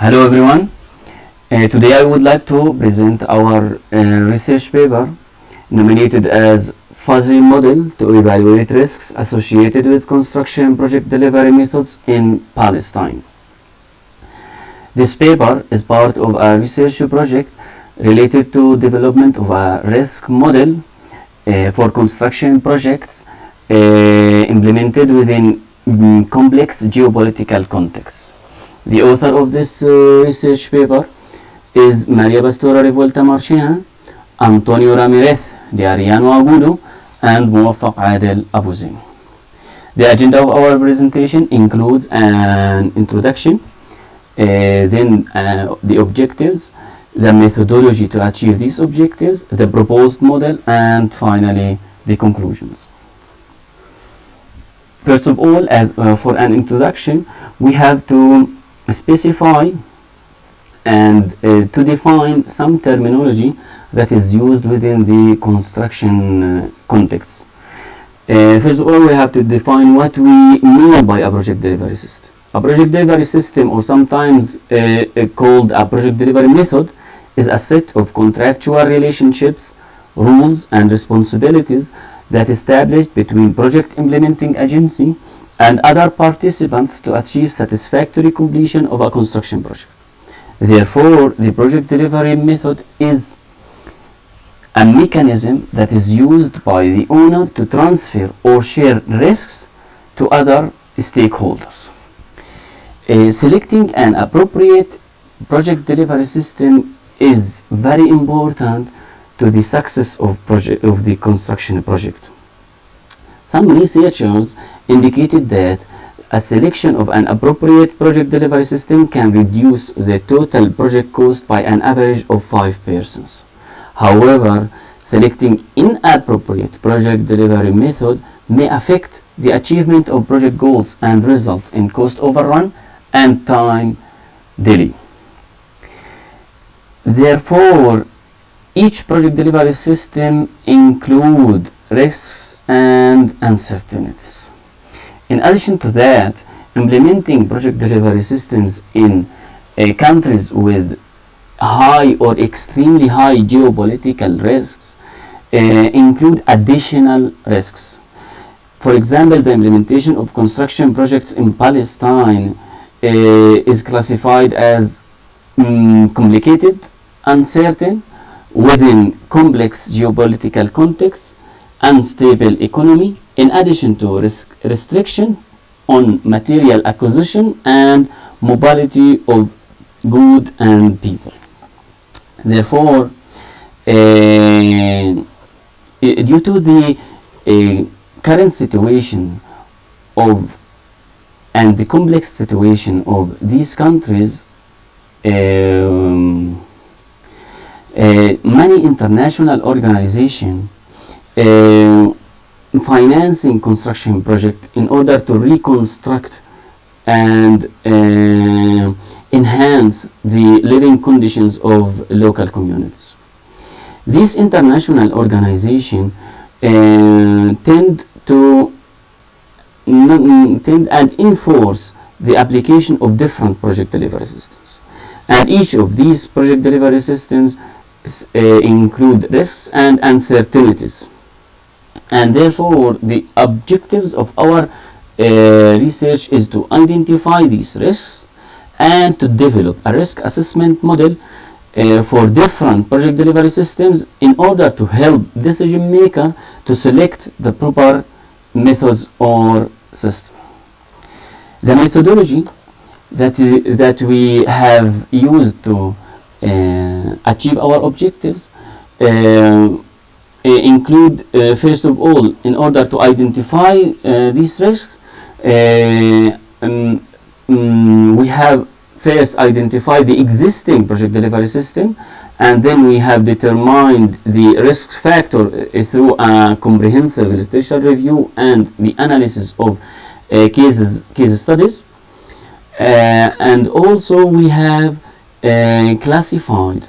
Hello everyone. Today I would like to present our research paper nominated as Fuzzy Model to Evaluate Risks Associated with Construction Project Delivery Methods in Palestine. This paper is part of a research project related to development of a risk model for construction projects implemented within complex geopolitical contexts. The author of this research paper is Maria Pastora Revuelta Marchena, Antonio Ramirez de Ariano Agudo, and Muwaffaq Adel Abuzeinh. The agenda of our presentation includes an introduction, then the objectives, the methodology to achieve these objectives, the proposed model, and finally the conclusions. First of all, as for an introduction, we have to specify and to define some terminology that is used within the construction context. First of all, we have to define what we mean by a project delivery system. A project delivery system, or sometimes called a project delivery method, is a set of contractual relationships, rules, and responsibilities that established between project implementing agency and other participants to achieve satisfactory completion of a construction project. Therefore, the project delivery method is a mechanism that is used by the owner to transfer or share risks to other stakeholders. Selecting an appropriate project delivery system is very important to the success of the construction project. Some researchers indicated that a selection of an appropriate project delivery system can reduce the total project cost by an average of 5%. However, selecting inappropriate project delivery method may affect the achievement of project goals and result in cost overrun and time delay. Therefore, each project delivery system includes risks and uncertainties. In addition to that, implementing project delivery systems in countries with high or extremely high geopolitical risks include additional risks. For example, the implementation of construction projects in Palestine is classified as complicated, uncertain, within complex geopolitical contexts, unstable economy, in addition to restriction on material acquisition and mobility of goods and people. Therefore, due to the current situation of and the complex situation of these countries, many international organizations financing construction project in order to reconstruct and enhance the living conditions of local communities. These international organizations tend and enforce the application of different project delivery systems, and each of these project delivery systems include risks and uncertainties, and therefore the objectives of our research is to identify these risks and to develop a risk assessment model for different project delivery systems in order to help decision maker to select the proper methods or system. The methodology that we have used to achieve our objectives include, first of all, in order to identify these risks, we have first identified the existing project delivery system, and then we have determined the risk factor through a comprehensive literature review and the analysis of case studies, and also we have classified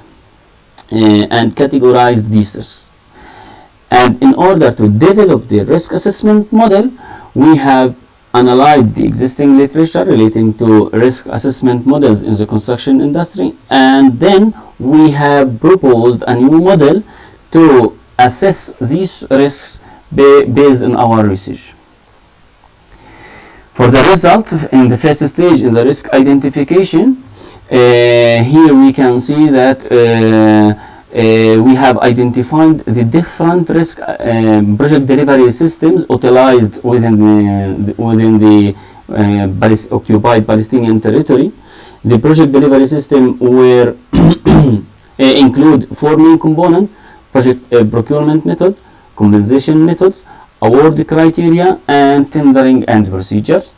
and categorized these risks. And in order to develop the risk assessment model, we have analyzed the existing literature relating to risk assessment models in the construction industry, and then we have proposed a new model to assess these risks based on our research. For the result, in the first stage in the risk identification, here we can see that we have identified the different risk project delivery systems utilized within the occupied Palestinian territory. The project delivery system were include four main components: project procurement method, compensation methods, award criteria, and tendering and procedures.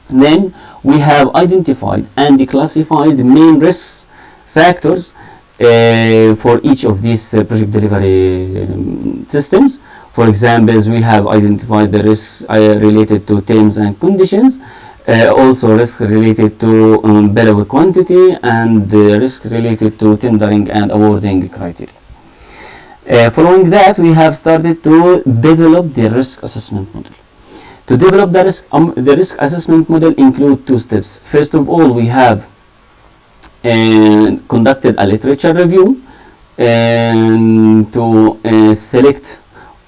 Then we have identified and classified the main risks factors for each of these project delivery systems. For example, we have identified the risks related to terms and conditions, also risks related to bill of quantity, and risks related to tendering and awarding criteria. Following that, we have started to develop the risk assessment model. To develop the risk assessment model include two steps. First of all, we have conducted a literature review to select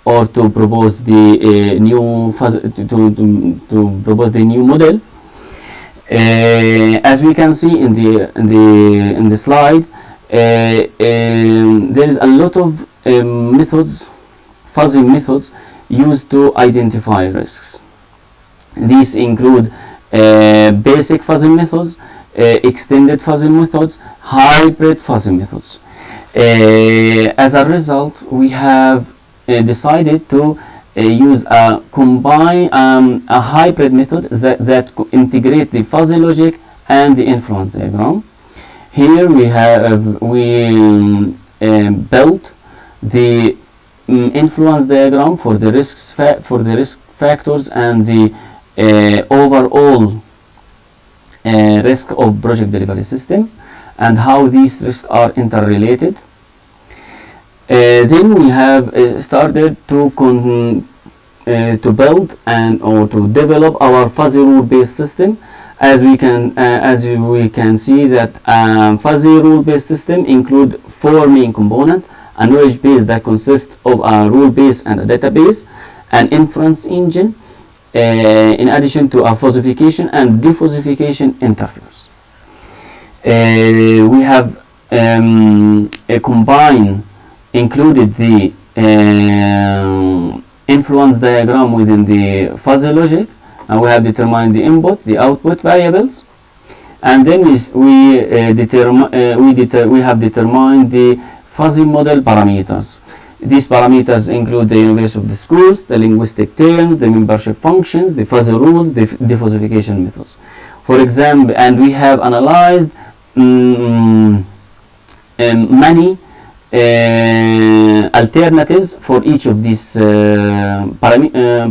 or to propose the new propose the new model. As we can see in the slide, there is a lot of methods, fuzzy methods used to identify risks. These include basic fuzzy methods, extended fuzzy methods, hybrid fuzzy methods. As a result, we have decided to use a a hybrid method that integrate the fuzzy logic and the influence diagram. Here we built the influence diagram for the risk factors and the overall risk of project delivery system, and how these risks are interrelated. Then we have started to build or to develop our fuzzy rule-based system. As we can see that fuzzy rule-based system include four main components: a knowledge base that consists of a rule base and a database, an inference engine, in addition to a falsification and defalsification interface. We have included the influence diagram within the fuzzy logic, and we have determined the input, the output variables, and then we have determined the fuzzy model parameters. These parameters include the universe of the schools, the linguistic terms, the membership functions, the fuzzy rules, the falsification methods. For example, and we have analyzed many alternatives for each of these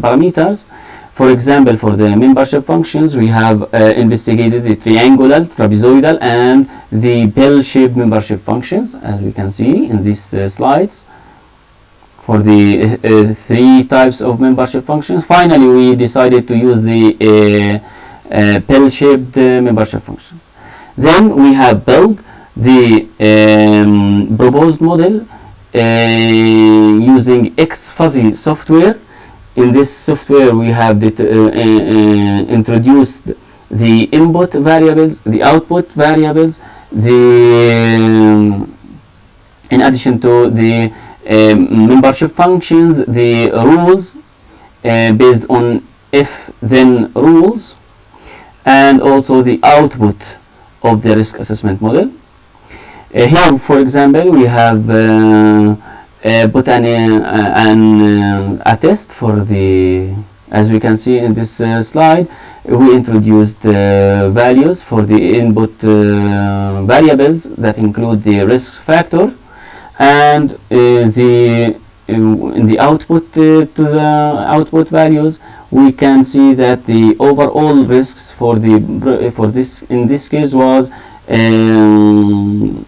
parameters. For example, for the membership functions, we have investigated the triangular, trapezoidal, and the bell-shaped membership functions, as we can see in these slides, for the three types of membership functions. Finally, we decided to use the bell-shaped membership functions. Then we have built the proposed model using X-Fuzzy software. In this software, we have introduced the input variables, the output variables, in addition to the membership functions, the rules based on if-then rules, and also the output of the risk assessment model. Here, for example, we have put a test for the, as we can see in this slide, we introduced values for the input variables that include the risk factor, and in the output to the output values, we can see that the overall risks for this in this case was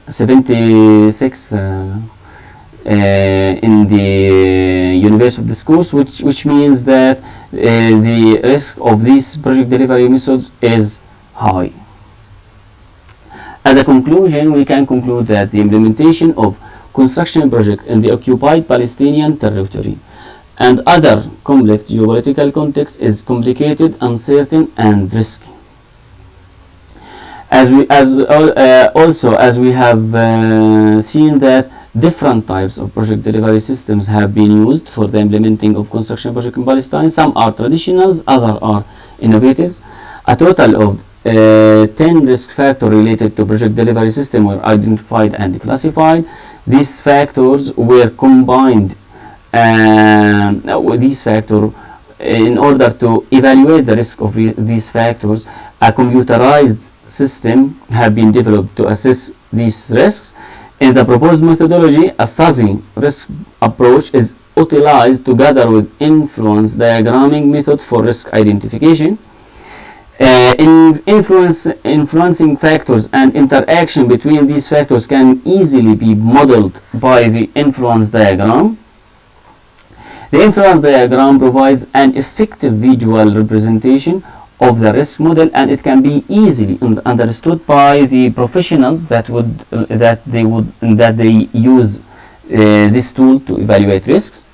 76 in the universe of this course, which means that the risk of these project delivery methods is high. As a conclusion, we can conclude that the implementation of construction project in the occupied Palestinian territory and other complex geopolitical contexts is complicated, uncertain, and risky. Also, as we have seen that different types of project delivery systems have been used for the implementing of construction project in Palestine. Some are traditionals, others are innovatives. A total of 10 risk factors related to project delivery system were identified and classified. These factors were combined with these factors in order to evaluate the risk of these factors. A computerized system have been developed to assess these risks. In the proposed methodology, a fuzzy risk approach is utilized together with influence diagramming method for risk identification. Influencing factors and interaction between these factors can easily be modeled by the influence diagram. The influence diagram provides an effective visual representation of the risk model, and it can be easily understood by the professionals that they use this tool to evaluate risks.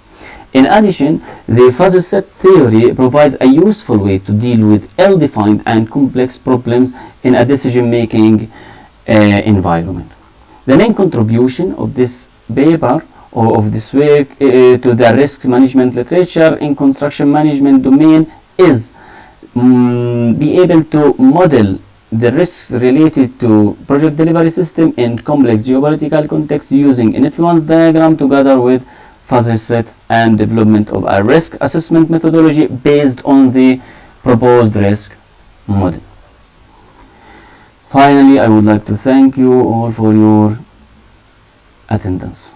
In addition, the fuzzy set theory provides a useful way to deal with ill-defined and complex problems in a decision-making environment. The main contribution of this paper or of this work to the risk management literature in construction management domain is be able to model the risks related to project delivery system in complex geopolitical context using an influence diagram together with fuzzy set and development of a risk assessment methodology based on the proposed risk model. Finally, I would like to thank you all for your attendance.